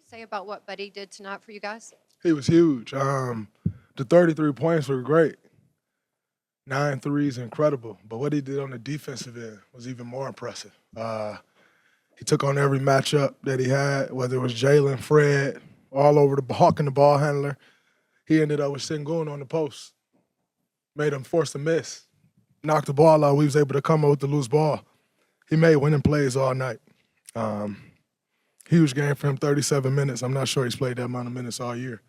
say about what Buddy did tonight for you guys? He was huge. The 33 points were great. 9 threes, incredible. But what he did on the defensive end was even more impressive. He took on every matchup that he had, whether it was Jalen, Fred, all over the hawking the ball handler. He ended up with Sengun on the post, made him force a miss, knocked the ball out. We was able to come up with the loose ball. He made winning plays all night. Huge game for him, 37 minutes. I'm not sure he's played that amount of minutes all year.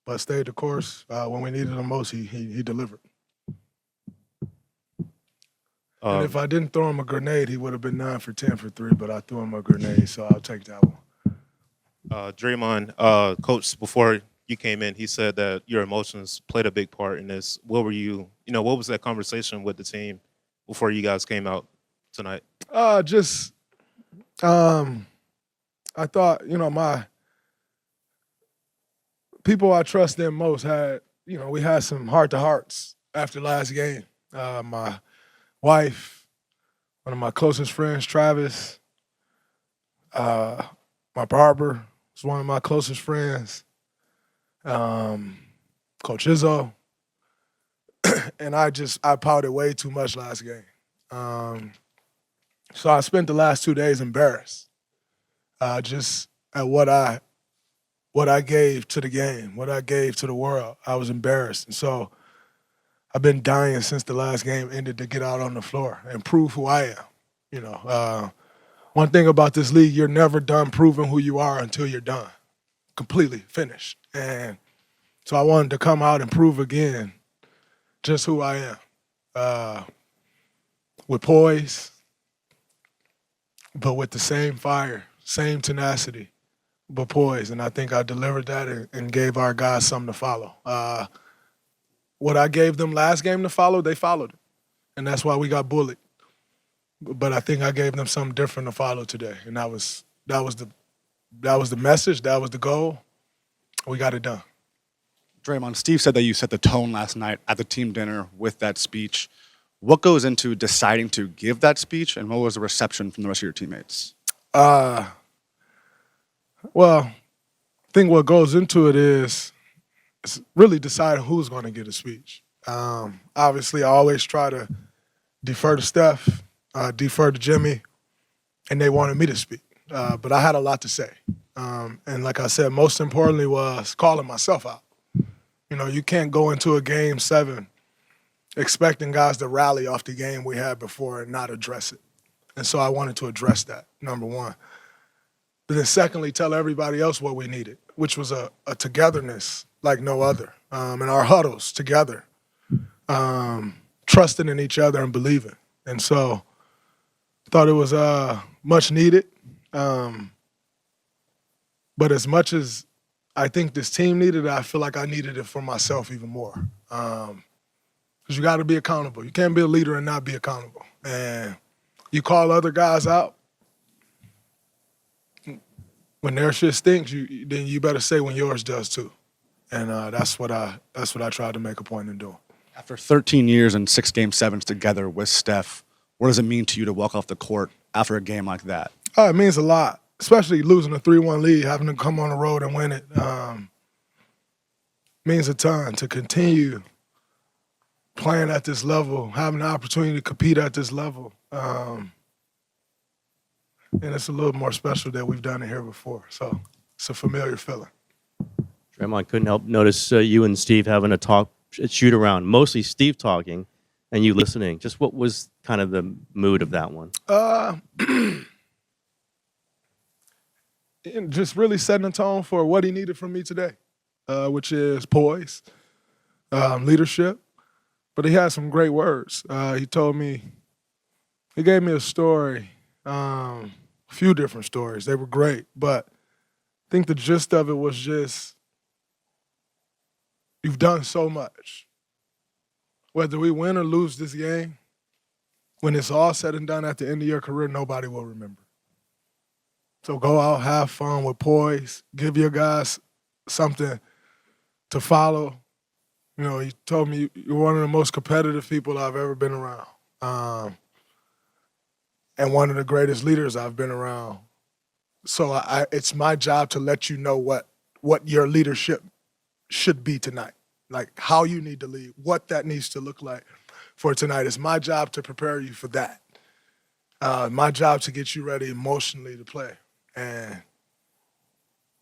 But stayed the course. When we needed him most, he delivered. And if I didn't throw him a grenade, he would have been 9 for 10 for 3, but I threw him a grenade, so I'll take that one. Draymond, coach, before you came in, he said that your emotions played a big part in this. What were what was that conversation with the team before you guys came out tonight? I thought, my people I trust in most had, we had some heart-to-hearts after last game. My wife, one of my closest friends, Travis, my barber was one of my closest friends, Coach Izzo, and I pouted way too much last game. So I spent the last 2 days embarrassed, just at what I gave to the game, what I gave to the world. I was embarrassed, and so I've been dying since the last game ended to get out on the floor and prove who I am. One thing about this league, you're never done proving who you are until you're done, completely finished. And so I wanted to come out and prove again just who I am, with poise, but with the same fire, same tenacity, but poise. And I think I delivered that and gave our guys something to follow. What I gave them last game to follow, they followed it. And that's why we got bullied. But I think I gave them something different to follow today. And that was the message, that was the goal. We got it done. Draymond, Steve said that you set the tone last night at the team dinner with that speech. What goes into deciding to give that speech, and what was the reception from the rest of your teammates? Well, I think what goes into it is really deciding who's going to give a speech. Obviously, I always try to defer to Steph, defer to Jimmy, and they wanted me to speak. But I had a lot to say. And like I said, most importantly was calling myself out. You can't go into a game 7 expecting guys to rally off the game we had before and not address it. And so I wanted to address that, number one. But then secondly, tell everybody else what we needed, which was a togetherness like no other, in our huddles together, trusting in each other and believing. And so I thought it was much needed. But as much as I think this team needed it, I feel like I needed it for myself even more. Because you got to be accountable. You can't be a leader and not be accountable. And you call other guys out. When their shit stinks, then you better say when yours does too. And that's what I tried to make a point in doing. After 13 years and 6 Game 7s together with Steph, what does it mean to you to walk off the court after a game like that? It means a lot, especially losing a 3-1 lead, having to come on the road and win it. Means a ton to continue playing at this level, having the opportunity to compete at this level. And it's a little more special that we've done it here before. So it's a familiar feeling. Draymond, couldn't help notice you and Steve having a shoot around, mostly Steve talking and you listening. Just what was kind of the mood of that one? Just really setting a tone for what he needed from me today, which is poise, leadership. But he had some great words. He gave me a story, a few different stories. They were great, but I think the gist of it was just, you've done so much. Whether we win or lose this game, when it's all said and done at the end of your career, nobody will remember. So go out, have fun with poise, give your guys something to follow. He told me you're one of the most competitive people I've ever been around, and one of the greatest leaders I've been around So it's my job to let you know what your leadership should be tonight, like how you need to lead, what that needs to look like for tonight. It's my job to prepare you for that. My job to get you ready emotionally to play. And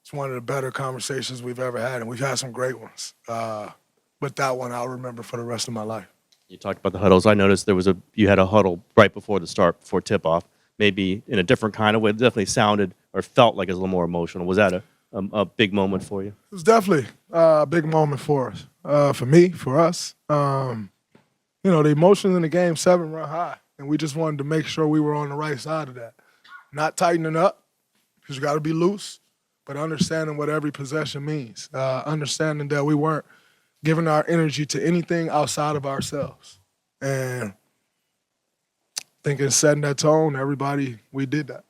it's one of the better conversations we've ever had, and we've had some great ones. But that one I'll remember for the rest of my life. You talked about the huddles. I noticed you had a huddle right before the start, before tip-off, maybe in a different kind of way. It definitely sounded or felt like it was a little more emotional. Was that a big moment for you? It was definitely a big moment for us, for me, for us. The emotions in the game 7 run high, and we just wanted to make sure we were on the right side of that. Not tightening up, because you got to be loose, but understanding what every possession means. Understanding that we weren't giving our energy to anything outside of ourselves. And thinking setting that tone, everybody, we did that.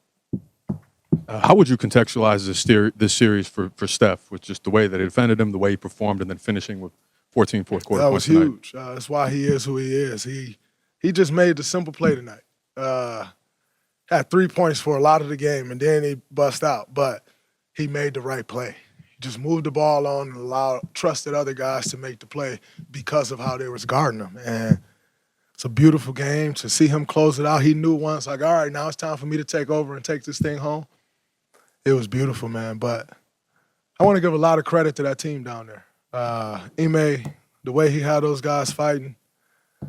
How would you contextualize this series for Steph, with just the way that he defended him, the way he performed, and then finishing with 14 fourth quarter That points was tonight? huge. That's why he is who he is. He just made the simple play tonight. Had 3 points for a lot of the game, and then he bust out. But he made the right play. He just moved the ball on and trusted other guys to make the play because of how they was guarding him. And it's a beautiful game to see him close it out. He knew once, like, all right, now it's time for me to take over and take this thing home. It was beautiful, man. But I want to give a lot of credit to that team down there. Ime, the way he had those guys fighting,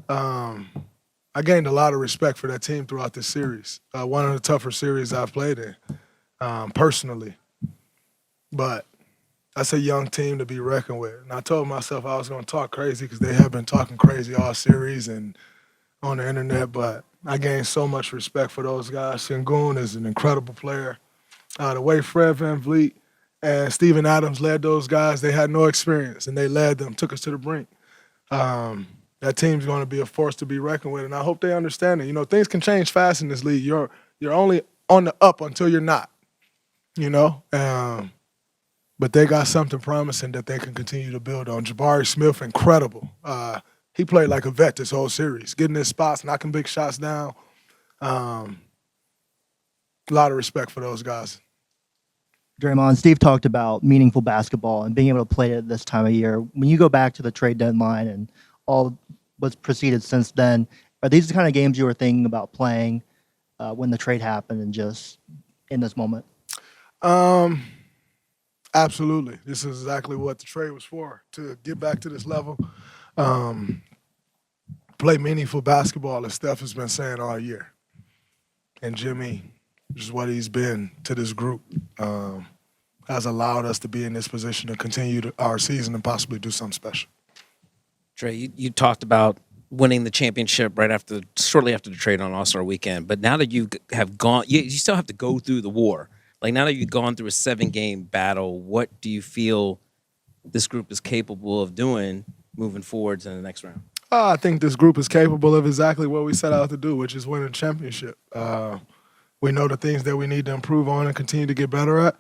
I gained a lot of respect for that team throughout this series. One of the tougher series I've played in, personally. But that's a young team to be reckoned with. And I told myself I was going to talk crazy because they have been talking crazy all series and on the internet, but I gained so much respect for those guys. Sengun is an incredible player. The way Fred VanVleet and Steven Adams led those guys, they had no experience, and they led them, took us to the brink. That team's going to be a force to be reckoned with, and I hope they understand it. Things can change fast in this league. You're only on the up until you're not, But they got something promising that they can continue to build on. Jabari Smith, incredible. He played like a vet this whole series, getting his spots, knocking big shots down. A lot of respect for those guys. Draymond, Steve talked about meaningful basketball and being able to play it at this time of year. When you go back to the trade deadline and all what's preceded since then, are these the kind of games you were thinking about playing when the trade happened and just in this moment? Absolutely. This is exactly what the trade was for, to get back to this level, play meaningful basketball, as Steph has been saying all year. And Jimmy, just what he's been to this group, has allowed us to be in this position to continue our season and possibly do something special. Dre, you talked about winning the championship shortly after the trade on All-Star Weekend, but now that you have gone, you still have to go through the war. Like, now that you've gone through a 7-game battle, what do you feel this group is capable of doing moving forwards in the next round? I think this group is capable of exactly what we set out to do, which is win a championship. We know the things that we need to improve on and continue to get better at,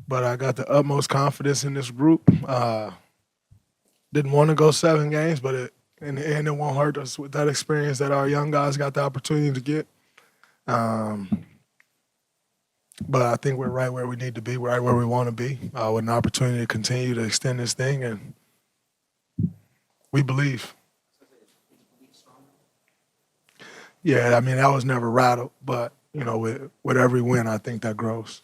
but I got the utmost confidence in this group. Didn't want to go 7 games, but in the end, it won't hurt us with that experience that our young guys got the opportunity to get. But I think we're right where we need to be, right where we want to be, with an opportunity to continue to extend this thing, and we believe. Yeah, I mean, I was never rattled, but, with every win, I think that grows.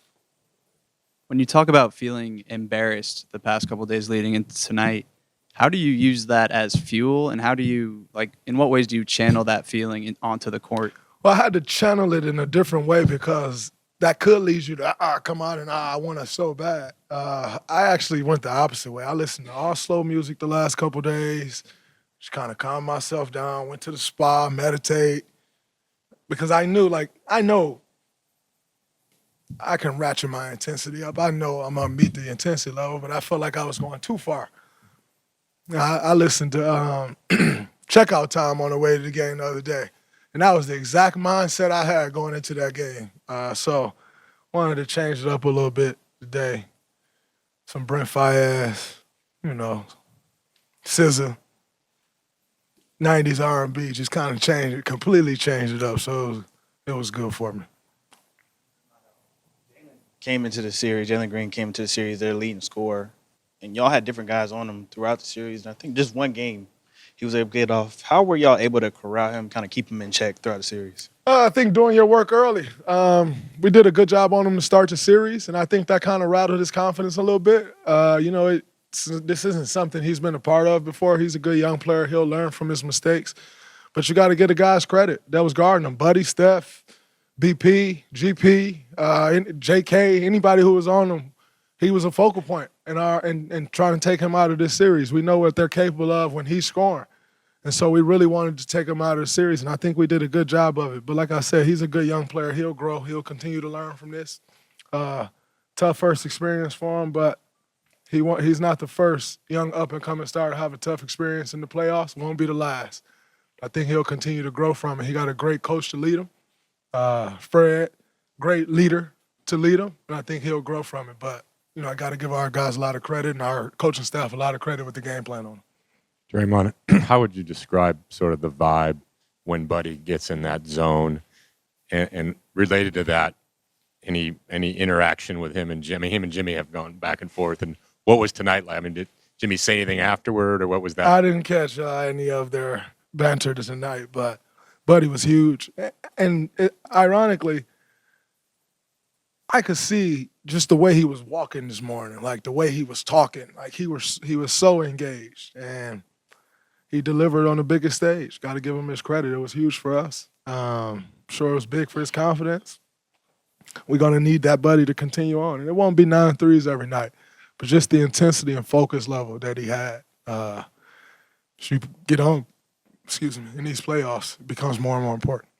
When you talk about feeling embarrassed the past couple of days leading into tonight, how do you use that as fuel, and how do you, in what ways do you channel that feeling onto the court? Well, I had to channel it in a different way because that could lead you to, come out and I want it so bad. I actually went the opposite way. I listened to all slow music the last couple of days, just kind of calm myself down, went to the spa, meditate, because I know I can ratchet my intensity up. I know I'm going to meet the intensity level, but I felt like I was going too far. I listened to Checkout Time on the way to the game the other day, and that was the exact mindset I had going into that game. So wanted to change it up a little bit today. Some Brent Fayez, SZA, 90s R&B, just kind of completely changed it up. So it was good for me. came into the series. Jalen Green came into the series, their leading scorer, and y'all had different guys on him throughout the series. And I think just one game he was able to get off. How were y'all able to corral him, kind of keep him in check throughout the series? I think doing your work early. We did a good job on him to start the series, and I think that kind of rattled his confidence a little bit. This isn't something he's been a part of before. He's a good young player. He'll learn from his mistakes. But you got to give the guys credit that was guarding him. Buddy, Steph, BP, GP, JK, anybody who was on him, he was a focal point in trying to take him out of this series. We know what they're capable of when he's scoring. And so we really wanted to take him out of the series, and I think we did a good job of it. But like I said, he's a good young player. He'll grow. He'll continue to learn from this. Tough first experience for him, but he's not the first young up-and-coming star to have a tough experience in the playoffs. Won't be the last. I think he'll continue to grow from it. He got a great coach to lead him. Fred, great leader to lead him, and I think he'll grow from it. But, I got to give our guys a lot of credit and our coaching staff a lot of credit with the game plan on him. Draymond, how would you describe sort of the vibe when Buddy gets in that zone? And related to that, any interaction with him and Jimmy? Him and Jimmy have gone back and forth. And what was tonight like? I mean, did Jimmy say anything afterward, or what was that? I didn't catch any of their banter tonight, but Buddy was huge. And ironically, I could see just the way he was walking this morning, like the way he was talking, like he was so engaged, and he delivered on the biggest stage. Got to give him his credit. It was huge for us. Sure it was big for his confidence. We're going to need that Buddy to continue on. And it won't be 9 threes every night, but just the intensity and focus level that he had. Should get on, in these playoffs, it becomes more and more important.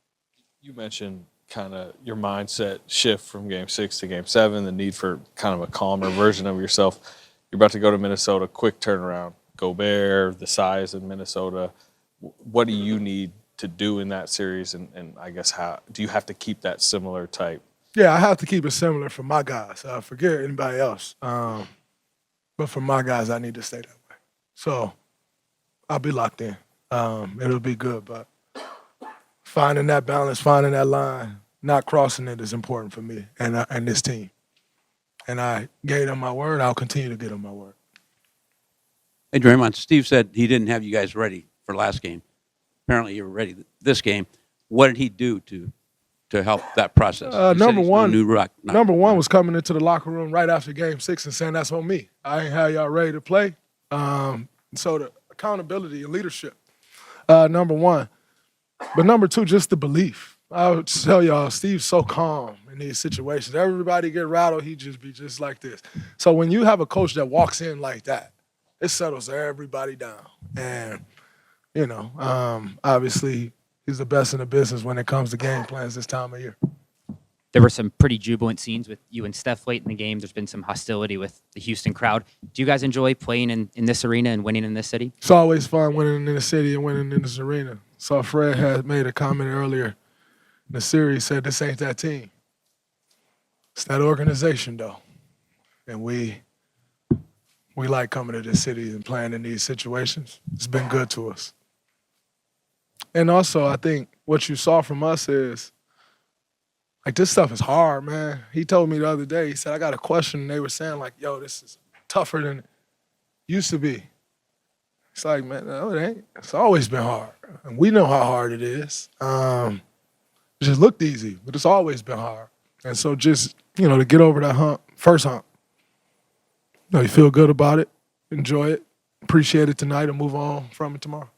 You mentioned kind of your mindset shift from Game 6 to Game 7, the need for kind of a calmer version of yourself. You're about to go to Minnesota, quick turnaround. Gobert, the size in Minnesota. What do you need to do in that series, and I guess how do you have to keep that similar type? Yeah, I have to keep it similar for my guys. Forget anybody else. But for my guys, I need to stay that way. So I'll be locked in. It'll be good, but finding that balance, finding that line, not crossing it is important for me and this team. And I gave them my word. I'll continue to give them my word. Hey, Draymond, Steve said he didn't have you guys ready for last game. Apparently you were ready this game. What did he do to help that process? Number one Number was coming into the locker room right after Game 6 and saying, that's on me. I ain't had y'all ready to play. So the accountability and leadership, number one. But number two, just the belief. I would tell y'all, Steve's so calm in these situations. Everybody get rattled, he just be just like this. So when you have a coach that walks in like that, it settles everybody down. And, obviously he's the best in the business when it comes to game plans this time of year. There were some pretty jubilant scenes with you and Steph late in the game. There's been some hostility with the Houston crowd. Do you guys enjoy playing in this arena and winning in this city? It's always fun winning in the city and winning in this arena. So Fred had made a comment earlier in the series, said this ain't that team. It's that organization, though. And we like coming to this city and playing in these situations. It's been good to us. And also, I think what you saw from us is, like, this stuff is hard, man. He told me the other day, he said, I got a question, and they were saying, like, yo, this is tougher than it used to be. It's like, man, no, it ain't. It's always been hard. And we know how hard it is. It just looked easy, but it's always been hard. And so just, to get over that first hump, you feel good about it, enjoy it, appreciate it tonight, and move on from it tomorrow.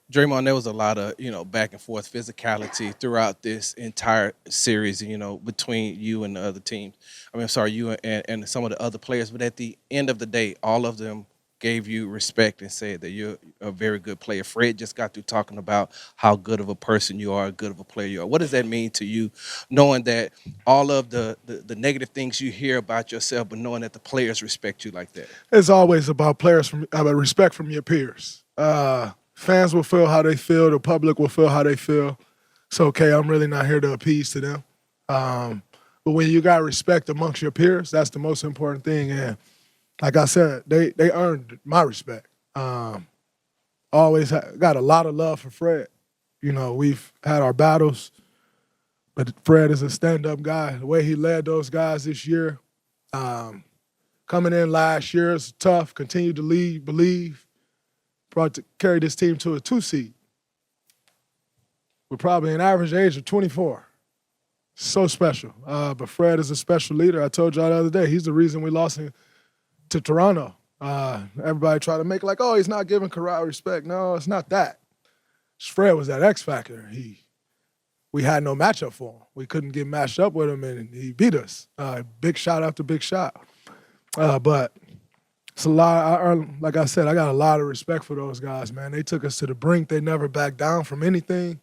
Draymond, there was a lot of, back and forth physicality throughout this entire series, between you and the other teams. You and some of the other players. But at the end of the day, all of them gave you respect and said that you're a very good player. Fred just got through talking about how good of a person you are, good of a player you are. What does that mean to you, knowing that all of the negative things you hear about yourself, but knowing that the players respect you like that? It's always about respect from your peers. Fans will feel how they feel. The public will feel how they feel. It's okay. I'm really not here to appease to them. But when you got respect amongst your peers, that's the most important thing. And like I said, they earned my respect. Always got a lot of love for Fred. We've had our battles. But Fred is a stand-up guy. The way he led those guys this year, coming in last year is tough. Continued to lead, believe. Carried this team to a 2 seed. We're probably an average age of 24. So special. But Fred is a special leader. I told y'all the other day, he's the reason we lost to Toronto. Everybody try to make like, oh, he's not giving Corral respect. No, it's not that. Fred was that X factor. We had no matchup for him. We couldn't get matched up with him, and he beat us. Big shot after big shot. But it's a lot. Like I said, I got a lot of respect for those guys, man. They took us to the brink. They never backed down from anything.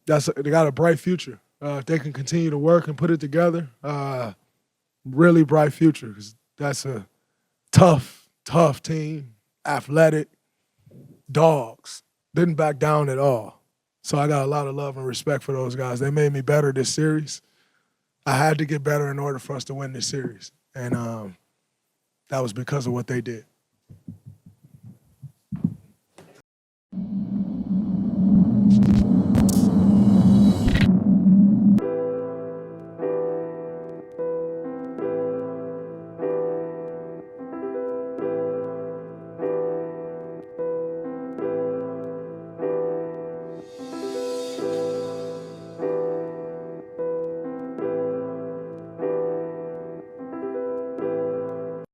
They got a bright future. If they can continue to work and put it together, really bright future. 'Cause that's a tough team, athletic, dogs. Didn't back down at all. So I got a lot of love and respect for those guys. They made me better this series. I had to get better in order for us to win this series. And that was because of what they did.